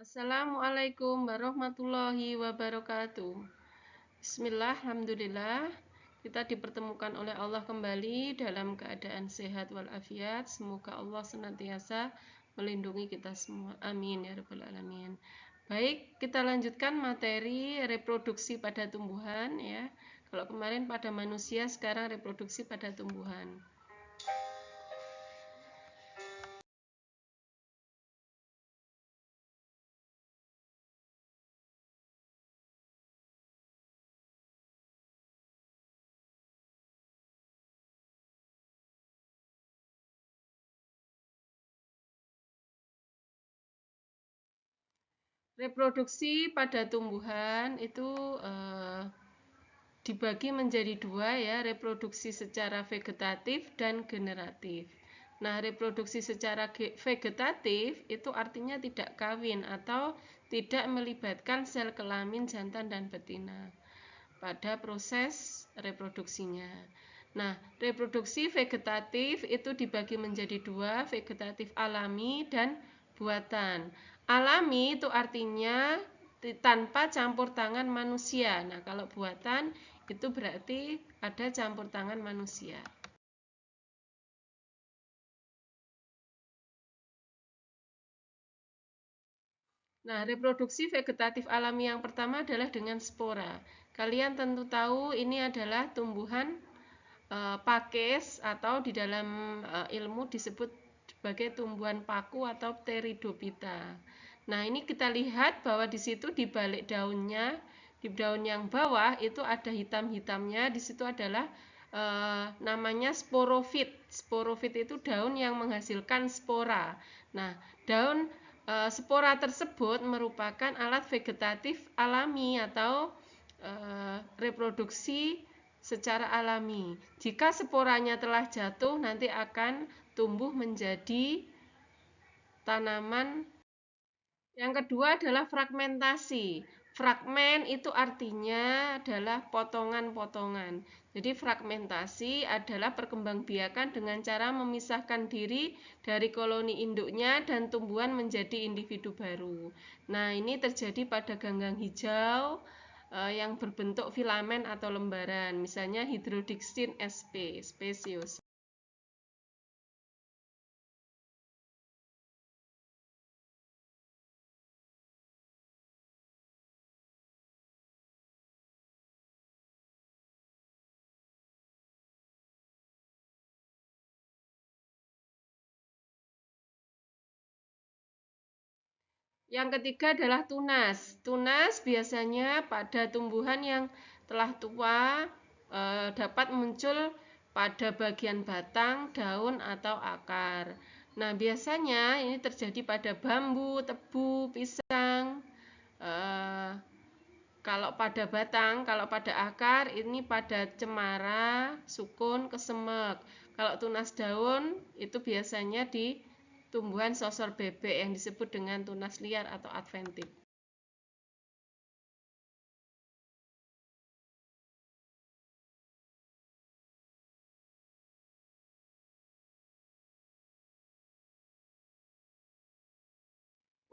Assalamualaikum warahmatullahi wabarakatuh. Bismillah, alhamdulillah. Kita dipertemukan oleh Allah kembali dalam keadaan sehat walafiat. Semoga Allah senantiasa melindungi kita semua. Amin ya rabbal alamin. Baik, kita lanjutkan materi reproduksi pada tumbuhan ya. Kalau kemarin pada manusia, sekarang reproduksi pada tumbuhan. Reproduksi pada tumbuhan itu dibagi menjadi dua ya, reproduksi secara vegetatif dan generatif. Nah, reproduksi secara vegetatif itu artinya tidak kawin atau tidak melibatkan sel kelamin jantan dan betina pada proses reproduksinya. Nah, reproduksi vegetatif itu dibagi menjadi dua, vegetatif alami dan buatan. Alami itu artinya tanpa campur tangan manusia. Nah, kalau buatan itu berarti ada campur tangan manusia. Nah, reproduksi vegetatif alami yang pertama adalah dengan spora. Kalian tentu tahu ini adalah tumbuhan pakis atau di dalam ilmu disebut sebagai tumbuhan paku atau pteridophyta. Nah, ini kita lihat bahwa di situ di balik daunnya, di daun yang bawah itu ada hitam-hitamnya, di situ adalah namanya sporofit. Sporofit itu daun yang menghasilkan spora. Nah, daun spora tersebut merupakan alat vegetatif alami atau reproduksi secara alami. Jika sporanya telah jatuh, nanti akan tumbuh menjadi tanaman. Yang kedua adalah fragmentasi. Fragmen itu artinya adalah potongan-potongan. Jadi fragmentasi adalah perkembangbiakan dengan cara memisahkan diri dari koloni induknya dan tumbuhan menjadi individu baru. Nah, ini terjadi pada ganggang hijau yang berbentuk filamen atau lembaran, misalnya Hydrodixin sp. spesies. Yang ketiga adalah tunas. Tunas biasanya pada tumbuhan yang telah tua dapat muncul pada bagian batang, daun, atau akar. Nah, biasanya ini terjadi pada bambu, tebu, pisang. Kalau pada batang, kalau pada akar, ini pada cemara, sukun, kesemek. Kalau tunas daun, itu biasanya di tumbuhan sosor bebek yang disebut dengan tunas liar atau adventip.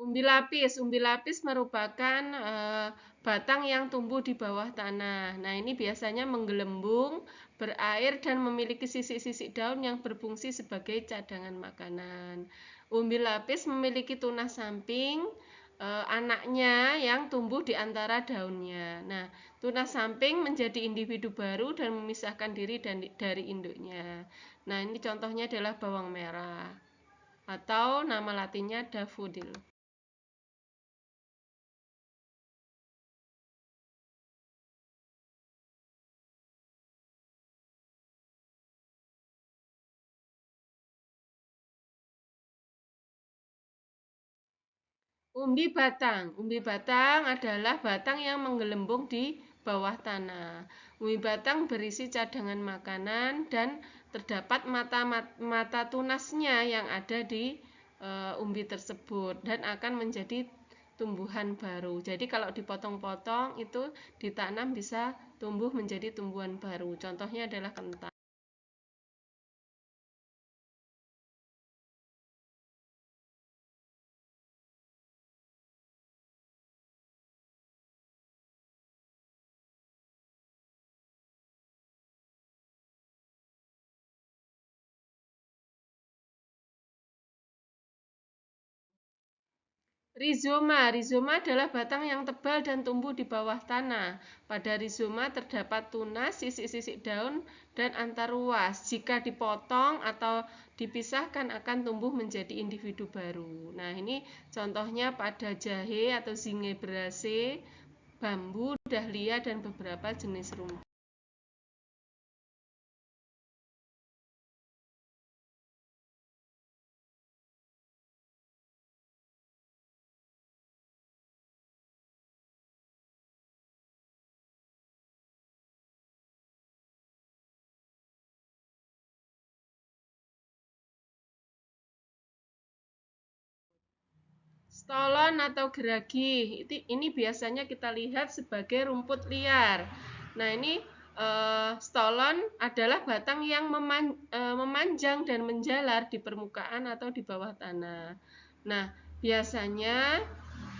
Umbi lapis merupakan batang yang tumbuh di bawah tanah. Nah, ini biasanya menggelembung, berair, dan memiliki sisik-sisik daun yang berfungsi sebagai cadangan makanan. Umbi lapis memiliki tunas samping, anaknya yang tumbuh di antara daunnya. Nah, tunas samping menjadi individu baru dan memisahkan diri dari induknya. Nah, ini contohnya adalah bawang merah atau nama latinnya daffodil. Umbi batang adalah batang yang menggelembung di bawah tanah. Umbi batang berisi cadangan makanan dan terdapat mata tunasnya yang ada di umbi tersebut dan akan menjadi tumbuhan baru. Jadi kalau dipotong-potong itu ditanam bisa tumbuh menjadi tumbuhan baru. Contohnya adalah kentang. Rizoma adalah batang yang tebal dan tumbuh di bawah tanah. Pada rizoma terdapat tunas, sisik-sisik daun, dan antar ruas. Jika dipotong atau dipisahkan akan tumbuh menjadi individu baru. Nah, ini contohnya pada jahe atau Zingiberraceae, bambu, dahlia, dan beberapa jenis rumput. Stolon atau geragi, ini biasanya kita lihat sebagai rumput liar. Nah, ini stolon adalah batang yang memanjang dan menjalar di permukaan atau di bawah tanah. Nah, biasanya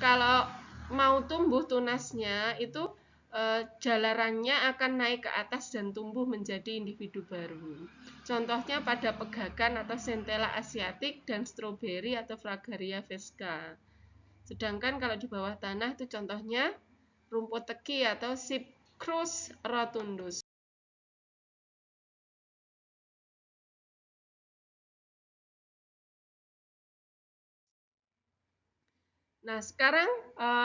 kalau mau tumbuh tunasnya itu jalarannya akan naik ke atas dan tumbuh menjadi individu baru. Contohnya pada pegakan atau Centella asiatic dan stroberi atau Fragaria vesca. Sedangkan kalau di bawah tanah itu contohnya rumput teki atau Cyprus rotundus. Nah, sekarang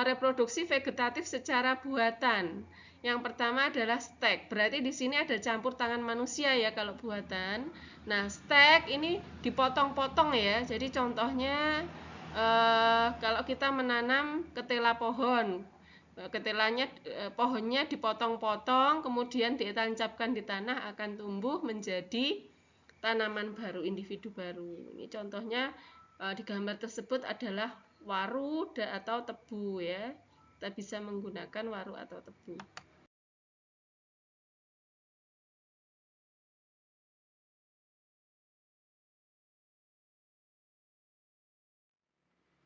reproduksi vegetatif secara buatan. Yang pertama adalah stek. Berarti di sini ada campur tangan manusia ya kalau buatan. Nah, stek ini dipotong-potong ya. Jadi contohnya kalau kita menanam ketela pohon, ketelanya pohonnya dipotong-potong, kemudian ditancapkan di tanah akan tumbuh menjadi tanaman baru, individu baru. Ini contohnya di gambar tersebut adalah waru atau tebu ya. Kita bisa menggunakan waru atau tebu.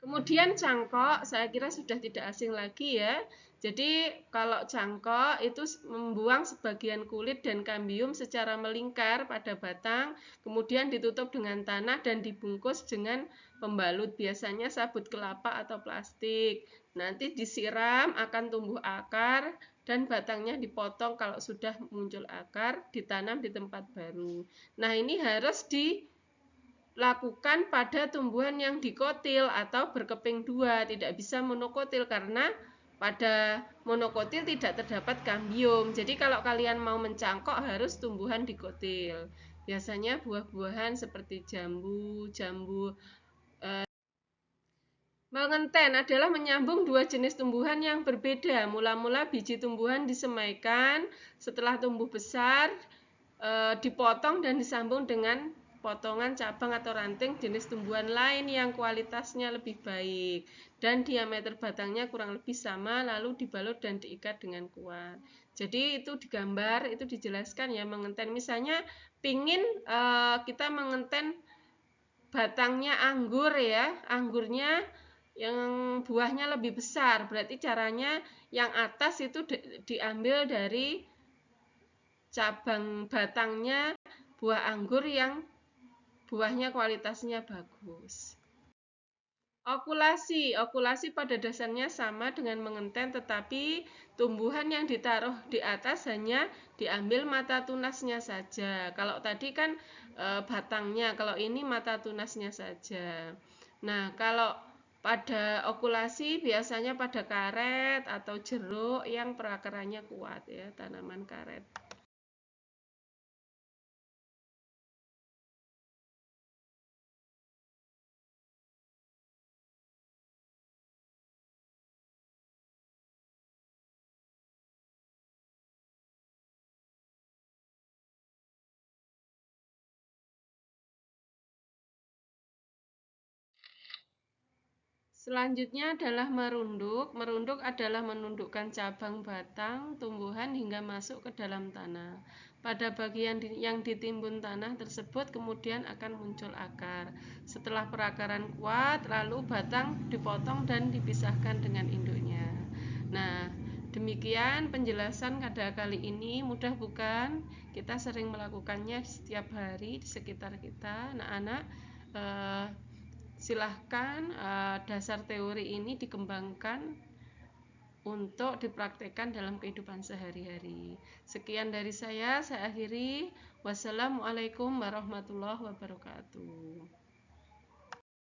Kemudian cangkok, saya kira sudah tidak asing lagi ya. Jadi kalau cangkok itu membuang sebagian kulit dan kambium secara melingkar pada batang, kemudian ditutup dengan tanah dan dibungkus dengan pembalut, biasanya sabut kelapa atau plastik. Nanti disiram akan tumbuh akar dan batangnya dipotong kalau sudah muncul akar, ditanam di tempat baru. Nah, ini harus lakukan pada tumbuhan yang dikotil atau berkeping dua, tidak bisa monokotil karena pada monokotil tidak terdapat kambium. Jadi kalau kalian mau mencangkok harus tumbuhan dikotil. Biasanya buah-buahan seperti jambu. Mengenten adalah menyambung dua jenis tumbuhan yang berbeda. Mula-mula biji tumbuhan disemaikan, setelah tumbuh besar dipotong dan disambung dengan potongan cabang atau ranting jenis tumbuhan lain yang kualitasnya lebih baik dan diameter batangnya kurang lebih sama, lalu dibalut dan diikat dengan kuat. Jadi itu digambar, itu dijelaskan ya mengenten. Misalnya pingin kita mengenten batangnya anggur ya, anggurnya yang buahnya lebih besar, berarti caranya yang atas itu diambil dari cabang batangnya buah anggur yang buahnya kualitasnya bagus. Okulasi pada dasarnya sama dengan mengenten, tetapi tumbuhan yang ditaruh di atas hanya diambil mata tunasnya saja. Kalau tadi kan batangnya, kalau ini mata tunasnya saja. Nah, kalau pada okulasi biasanya pada karet atau jeruk yang perakarannya kuat ya, tanaman karet. Selanjutnya adalah merunduk. Merunduk adalah menundukkan cabang batang tumbuhan hingga masuk ke dalam tanah. Pada bagian yang ditimbun tanah tersebut kemudian akan muncul akar. Setelah perakaran kuat, lalu batang dipotong dan dipisahkan dengan induknya. Nah, demikian penjelasan pada kali ini. Mudah bukan? Kita sering melakukannya setiap hari di sekitar kita, anak-anak. silahkan dasar teori ini dikembangkan untuk dipraktekkan dalam kehidupan sehari-hari. Sekian dari saya akhiri. Wassalamualaikum warahmatullahi wabarakatuh.